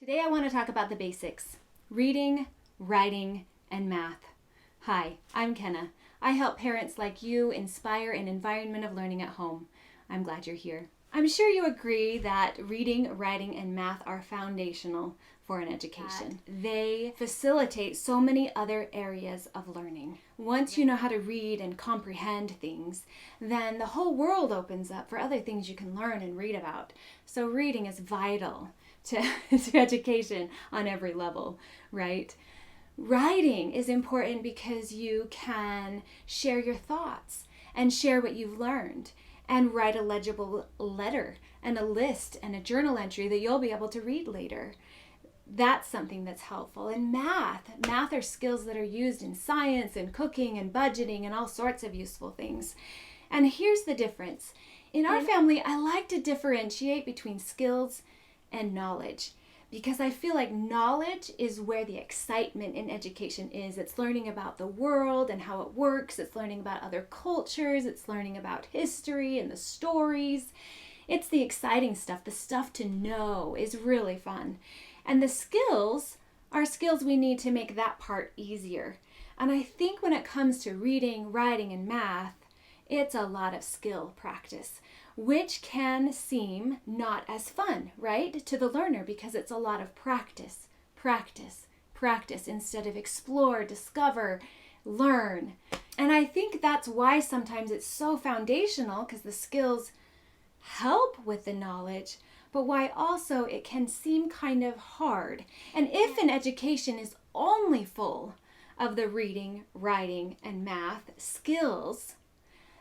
Today I want to talk about the basics: reading, writing, and math. Hi, I'm Kenna. I help parents like you inspire an environment of learning at home. I'm glad you're here. I'm sure you agree that reading, writing, and math are foundational for an education. They facilitate so many other areas of learning. Once you know how to read and comprehend things, then the whole world opens up for other things you can learn and read about. So reading is vital to education on every level, right? Writing is important because you can share your thoughts and share what you've learned and write a legible letter and a list and a journal entry that you'll be able to read later. That's something that's helpful. And math are skills that are used in science and cooking and budgeting and all sorts of useful things. And here's the difference. In our family, I like to differentiate between skills and knowledge, because I feel like knowledge is where the excitement in education is. It's learning about the world and how it works. It's learning about other cultures. It's learning about history and the stories. It's the exciting stuff. The stuff to know is really fun. And the skills are skills we need to make that part easier. And I think when it comes to reading, writing, and math, it's a lot of skill practice, which can seem not as fun, right, to the learner, because it's a lot of practice instead of explore, discover, learn. And I think that's why sometimes it's so foundational, because the skills help with the knowledge, but why also it can seem kind of hard. And if an education is only full of the reading, writing, and math skills,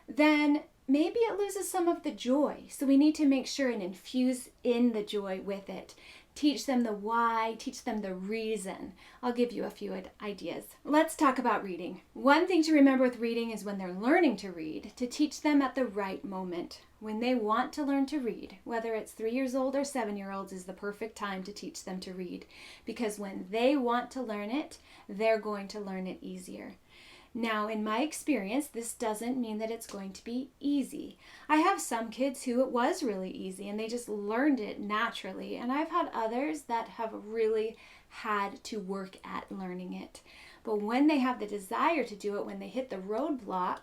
then maybe it loses some of the joy. So we need to make sure and infuse in the joy with it. Teach them the why, teach them the reason. I'll give you a few ideas. Let's talk about reading. One thing to remember with reading is when they're learning to read, to teach them at the right moment. When they want to learn to read, whether it's 3 years old or 7-year-olds, is the perfect time to teach them to read. Because when they want to learn it, they're going to learn it easier. Now, in my experience, this doesn't mean that it's going to be easy. I have some kids who it was really easy and they just learned it naturally. And I've had others that have really had to work at learning it. But when they have the desire to do it, when they hit the roadblock,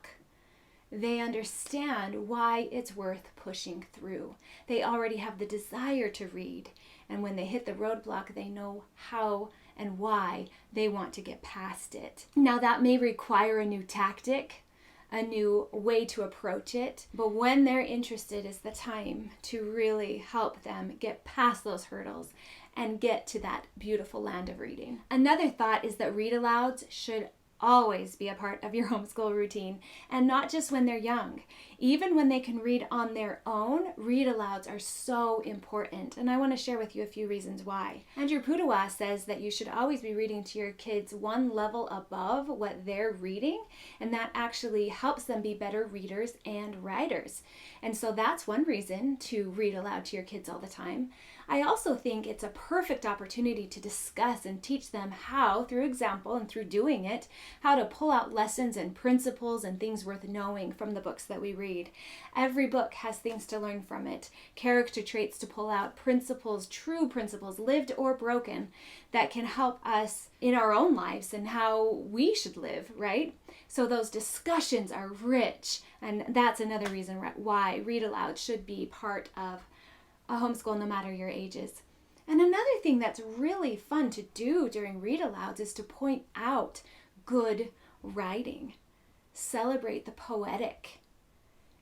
they understand why it's worth pushing through. They already have the desire to read. And when they hit the roadblock, they know how and why they want to get past it. Now, that may require a new tactic, a new way to approach it, but when they're interested is the time to really help them get past those hurdles and get to that beautiful land of reading. Another thought is that read alouds should always be a part of your homeschool routine, and not just when they're young. Even when they can read on their own, read alouds are so important, and I want to share with you a few reasons why. Andrew Pudawa says that you should always be reading to your kids one level above what they're reading, and that actually helps them be better readers and writers. And so that's one reason to read aloud to your kids all the time. I also think it's a perfect opportunity to discuss and teach them how, through example and through doing it, how to pull out lessons and principles and things worth knowing from the books that we read. Every book has things to learn from it, character traits to pull out, principles, true principles, lived or broken, that can help us in our own lives and how we should live, right? So those discussions are rich, and that's another reason why read aloud should be part of a homeschool, no matter your ages. And another thing that's really fun to do during read alouds is to point out good writing. Celebrate the poetic.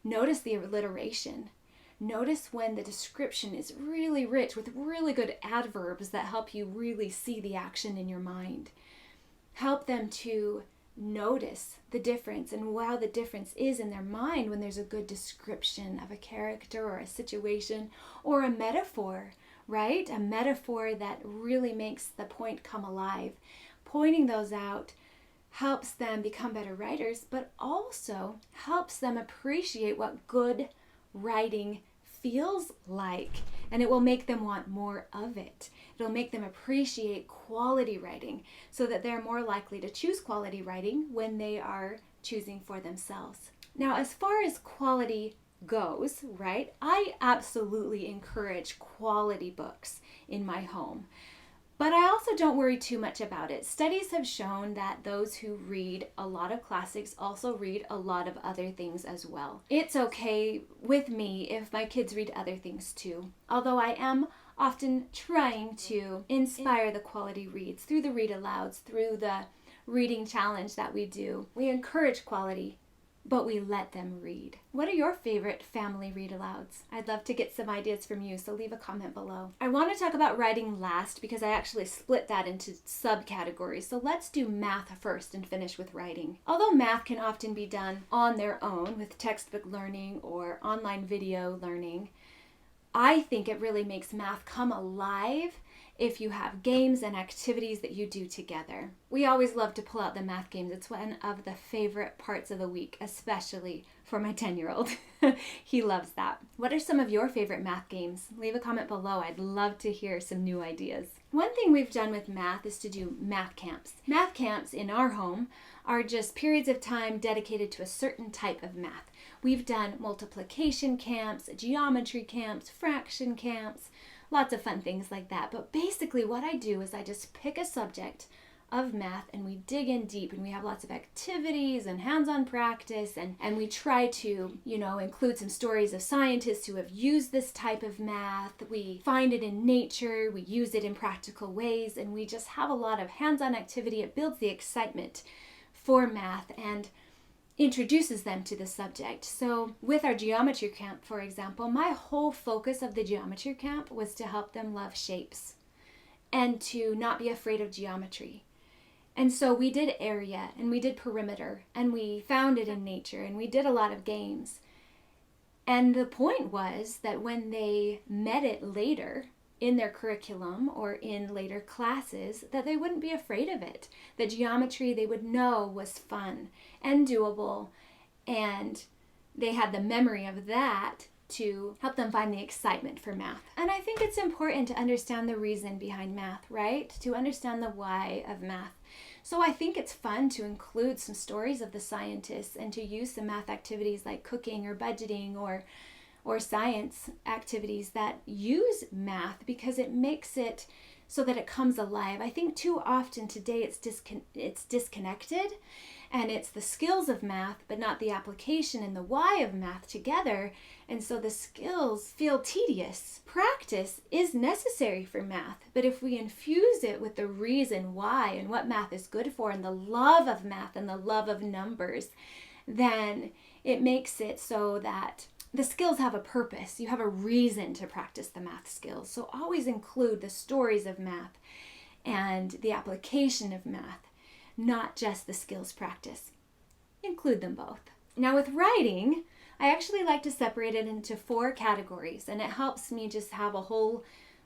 Notice the alliteration. Notice when the description is really rich with really good adverbs that help you really see the action in your mind. Help them to notice the difference and how the difference is in their mind when there's a good description of a character or a situation or a metaphor, right? A metaphor that really makes the point come alive. Pointing those out helps them become better writers, but also helps them appreciate what good writing feels like, and it will make them want more of it. It'll make them appreciate quality writing so that they're more likely to choose quality writing when they are choosing for themselves. Now, as far as quality goes, right, I absolutely encourage quality books in my home. But I also don't worry too much about it. Studies have shown that those who read a lot of classics also read a lot of other things as well. It's okay with me if my kids read other things too, although I am often trying to inspire the quality reads through the read alouds, through the reading challenge that we do. We encourage quality, but we let them read. What are your favorite family read alouds? I'd love to get some ideas from you, so leave a comment below. I want to talk about writing last because I actually split that into subcategories. So let's do math first and finish with writing. Although math can often be done on their own with textbook learning or online video learning, I think it really makes math come alive if you have games and activities that you do together. We always love to pull out the math games. It's one of the favorite parts of the week, especially for my 10-year-old. He loves that. What are some of your favorite math games? Leave a comment below. I'd love to hear some new ideas. One thing we've done with math is to do math camps. Math camps in our home are just periods of time dedicated to a certain type of math. We've done multiplication camps, geometry camps, fraction camps, lots of fun things like that. But basically what I do is I just pick a subject of math and we dig in deep, and we have lots of activities and hands-on practice, and we try to, include some stories of scientists who have used this type of math. We find it in nature, we use it in practical ways, and we just have a lot of hands-on activity. It builds the excitement for math and introduces them to the subject. So with our geometry camp, for example, my whole focus of the geometry camp was to help them love shapes and to not be afraid of geometry. And so we did area and we did perimeter and we found it in nature and we did a lot of games. And the point was that when they met it later in their curriculum or in later classes, that they wouldn't be afraid of it. The geometry they would know was fun and doable, and they had the memory of that to help them find the excitement for math. And I think it's important to understand the reason behind math, right? To understand the why of math. So I think it's fun to include some stories of the scientists and to use some math activities like cooking or budgeting or science activities that use math, because it makes it so that it comes alive. I think too often today it's disconnected, and it's the skills of math but not the application and the why of math together, and so the skills feel tedious. Practice is necessary for math, but if we infuse it with the reason why and what math is good for and the love of math and the love of numbers, then it makes it so that the skills have a purpose. You have a reason to practice the math skills. So always include the stories of math and the application of math, not just the skills practice. Include them both. Now with writing, I actually like to separate it into 4 categories, and it helps me just have a whole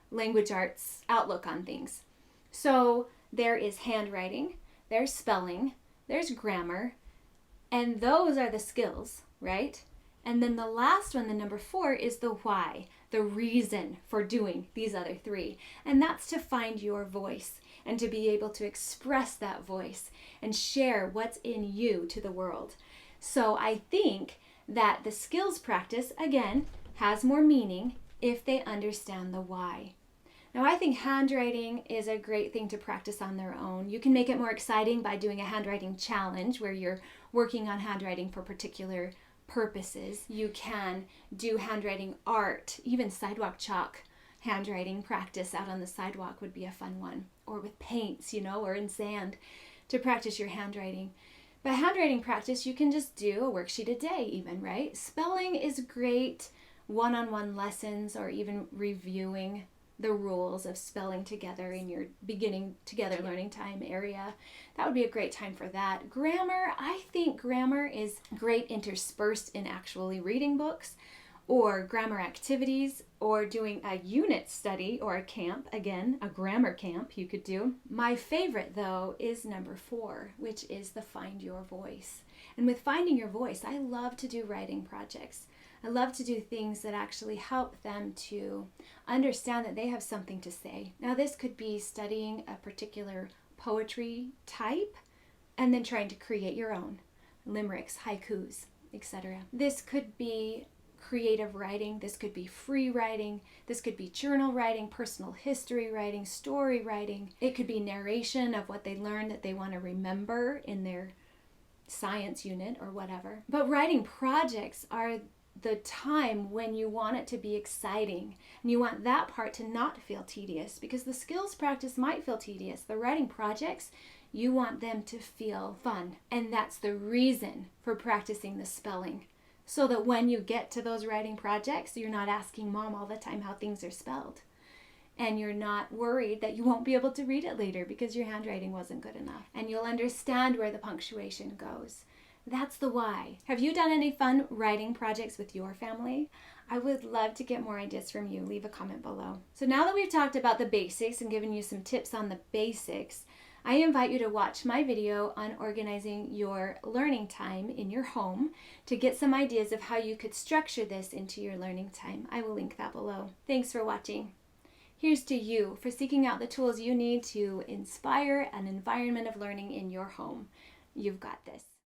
language arts outlook on things. So there is handwriting, there's spelling, there's grammar, and those are the skills, right? And then the last one, the number 4, is the why, the reason for doing these other 3. And that's to find your voice and to be able to express that voice and share what's in you to the world. So I think that the skills practice, again, has more meaning if they understand the why. Now, I think handwriting is a great thing to practice on their own. You can make it more exciting by doing a handwriting challenge where you're working on handwriting for particular purposes. You can do handwriting art, even sidewalk chalk handwriting practice out on the sidewalk would be a fun one, or with paints, or in sand to practice your handwriting. But handwriting practice, you can just do a worksheet a day even, right? Spelling is great, one-on-one lessons, or even reviewing the rules of spelling together in your beginning together learning time area. That would be a great time for that. Grammar, I think grammar is great interspersed in actually reading books or grammar activities or doing a unit study or a camp, again, a grammar camp you could do. My favorite though is number 4, which is the find your voice. And with finding your voice, I love to do writing projects. I love to do things that actually help them to understand that they have something to say. Now, this could be studying a particular poetry type and then trying to create your own limericks, haikus, etc. This could be creative writing. This could be free writing. This could be journal writing, personal history writing, story writing. It could be narration of what they learned that they want to remember in their science unit or whatever. But writing projects are the time when you want it to be exciting and you want that part to not feel tedious, because the skills practice might feel tedious. The writing projects, you want them to feel fun. And that's the reason for practicing the spelling, so that when you get to those writing projects, you're not asking mom all the time how things are spelled. And you're not worried that you won't be able to read it later because your handwriting wasn't good enough. And you'll understand where the punctuation goes. That's the why. Have you done any fun writing projects with your family? I would love to get more ideas from you. Leave a comment below. So now that we've talked about the basics and given you some tips on the basics, I invite you to watch my video on organizing your learning time in your home to get some ideas of how you could structure this into your learning time. I will link that below. Thanks for watching. Here's to you for seeking out the tools you need to inspire an environment of learning in your home. You've got this.